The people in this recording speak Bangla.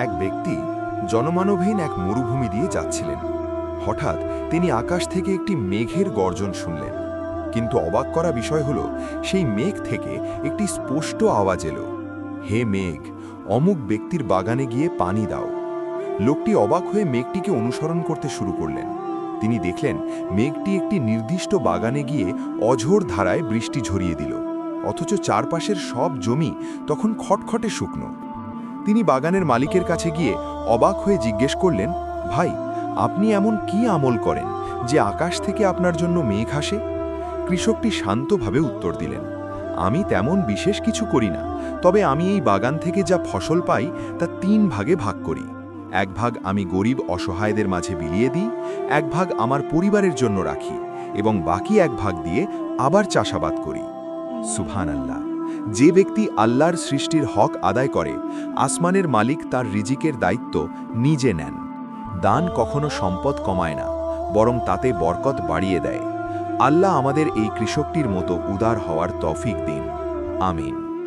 এক ব্যক্তি জনমানবহীন এক মরুভূমি দিয়ে যাচ্ছিলেন। হঠাৎ তিনি আকাশ থেকে একটি মেঘের গর্জন শুনলেন। কিন্তু অবাক করা বিষয় হলো, সেই মেঘ থেকে একটি স্পষ্ট আওয়াজ এলো, হে মেঘ, অমুক ব্যক্তির বাগানে গিয়ে পানি দাও। লোকটি অবাক হয়ে মেঘটিকে অনুসরণ করতে শুরু করলেন। তিনি দেখলেন মেঘটি একটি নির্দিষ্ট বাগানে গিয়ে অঝোর ধারায় বৃষ্টি ঝরিয়ে দিল, অথচ চারপাশের সব জমি তখন খটখটে শুকনো। তিনি বাগানের মালিকের কাছে গিয়ে অবাক হয়ে জিজ্ঞেস করলেন, ভাই, আপনি এমন কি আমল করেন যে আকাশ থেকে আপনার জন্য মেঘ আসে? কৃষকটি শান্তভাবে উত্তর দিলেন, আমি তেমন বিশেষ কিছু করি না, তবে আমি এই বাগান থেকে যা ফসল পাই তা 3 ভাগে ভাগ করি। 1 ভাগ আমি গরিব অসহায়দের মাঝে বিলিয়ে দিই, 1 ভাগ আমার পরিবারের জন্য রাখি এবং বাকি 1 ভাগ দিয়ে আবার চাষাবাদ করি। সুবহানাল্লাহ! যে ব্যক্তি আল্লাহর সৃষ্টির হক আদায় করে, আসমানের মালিক তার রিজিকের দায়িত্ব নিজে নেন। দান কখনো সম্পদ কমায় না, বরং তাতে বরকত বাড়িয়ে দেয়। আল্লাহ আমাদের এই কৃষকটির মতো উদার হওয়ার তৌফিক দিন। আমিন।